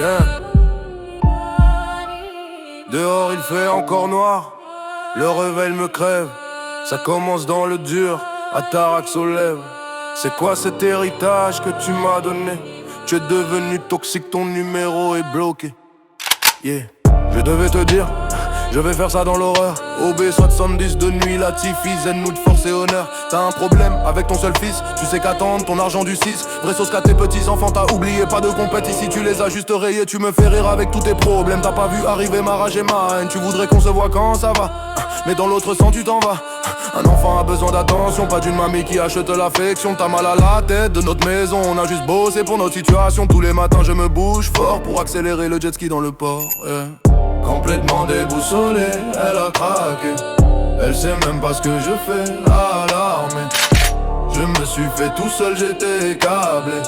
Yeah. Dehors il fait encore noir, le réveil me crève. Ça commence dans le dur, atarax aux lèvres. C'est quoi cet héritage que tu m'as donné? Tu es devenu toxique, ton numéro est bloqué. Yeah. Je devais te dire, je vais faire ça dans l'horreur. OB70 de nuit, Latifi, zen nous de force et honneur. T'as un problème avec ton seul fils, tu sais qu'attendre ton argent du 6. Vraie sauce qu'à tes petits enfants, t'as oublié pas de compète. Ici tu les as juste rayés, tu me fais rire avec tous tes problèmes. T'as pas vu arriver ma rage et ma haine, tu voudrais qu'on se voit quand ça va. Mais dans l'autre sens tu t'en vas. Un enfant a besoin d'attention, pas d'une mamie qui achète l'affection. T'as mal à la tête de notre maison, on a juste bossé pour notre situation. Tous les matins je me bouge fort pour accélérer le jet ski dans le port, yeah. Complètement déboussolée, elle a craqué. Elle sait même pas ce que je fais, alarmé. Je me suis fait tout seul, j'étais câblé.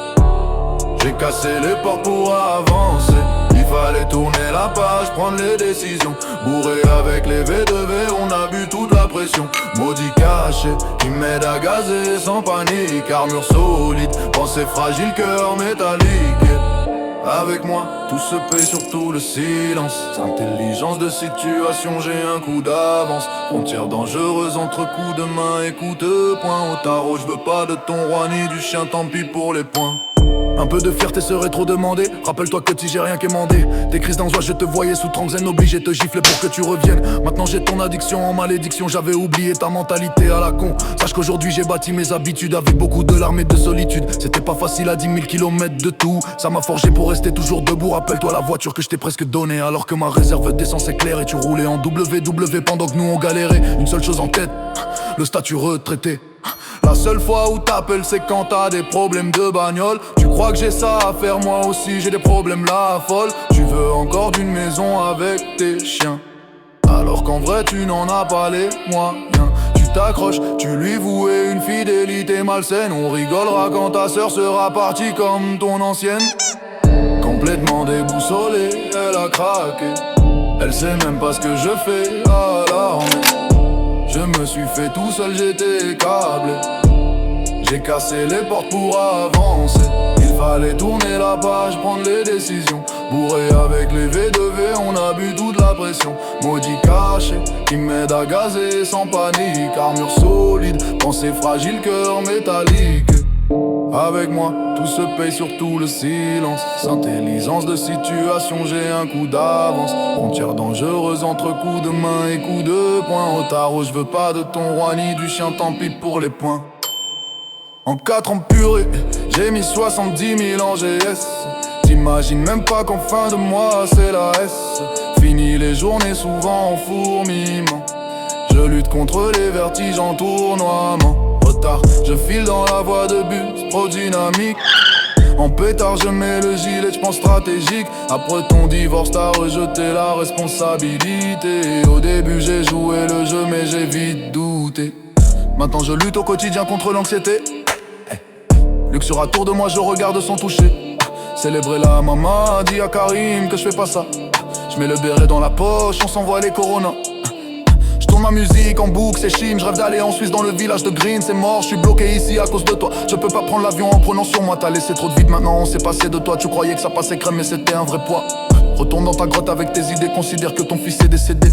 J'ai cassé les portes pour avancer. Il fallait tourner la page, prendre les décisions. Bourré avec les V2V, on a bu toute la pression. Maudit caché, qui m'aide à gazer sans panique. Armure solide, pensée fragile, cœur métallique. Avec moi, tout se paye, surtout le silence. Intelligence de situation, j'ai un coup d'avance. Frontière dangereuse entre coups de main et coups de poing. Au tarot, je veux pas de ton roi ni du chien, tant pis pour les points. Un peu de fierté serait trop demandé. Rappelle-toi que si j'ai rien qu'émandé. Tes crises d'angoisse, je te voyais sous tranxène, obligé de te gifler pour que tu reviennes. Maintenant j'ai ton addiction en malédiction. J'avais oublié ta mentalité à la con. Sache qu'aujourd'hui j'ai bâti mes habitudes avec beaucoup de larmes et de solitude. C'était pas facile à 10 000 km de tout. Ça m'a forgé pour rester toujours debout. Rappelle-toi la voiture que je t'ai presque donnée, alors que ma réserve d'essence est claire. Et tu roulais en WW pendant que nous on galérait. Une seule chose en tête, le statut retraité. La seule fois où t'appelles c'est quand t'as des problèmes de bagnole. Tu crois que j'ai ça à faire, moi aussi j'ai des problèmes la folle. Tu veux encore d'une maison avec tes chiens, alors qu'en vrai tu n'en as pas les moyens. Tu t'accroches, tu lui vouais une fidélité malsaine. On rigolera quand ta sœur sera partie comme ton ancienne. Complètement déboussolée, elle a craqué. Elle sait même pas ce que je fais, alarmé. Je me suis fait tout seul, j'étais câblé. J'ai cassé les portes pour avancer. Il fallait tourner la page, prendre les décisions. Bourré avec les V2V, on a bu toute la pression. Maudit caché, qui m'aide à gazer sans panique. Armure solide, pensée fragile, cœur métallique. Avec moi, tout se paye, surtout le silence. Intelligence de situation, j'ai un coup d'avance. Frontière dangereuse entre coups de main et coups de poing. Au tarot, je veux pas de ton roi ni du chien, tant pis pour les points. En 4 ans purée, j'ai mis 70 000 en GS. T'imagines même pas qu'en fin de mois c'est la S. Fini les journées souvent en fourmillement. Je lutte contre les vertiges en tournoiement. Je file dans la voie de bus, trop dynamique. En pétard je mets le gilet, je pense stratégique. Après ton divorce t'as rejeté la responsabilité. Au début j'ai joué le jeu mais j'ai vite douté. Maintenant je lutte au quotidien contre l'anxiété. Luxure autour de moi, je regarde sans toucher. Célébrer la maman, dit à Karim que je fais pas ça. Je mets le béret dans la poche, on s'envoie les coronas. Ma musique en boucle, c'est chim, je rêve d'aller en Suisse dans le village de Green. C'est mort, je suis bloqué ici à cause de toi. Je peux pas prendre l'avion en prenant sur moi. T'as laissé trop de vide, maintenant on s'est passé de toi. Tu croyais que ça passait crème mais c'était un vrai poids. Retourne dans ta grotte avec tes idées, considère que ton fils est décédé.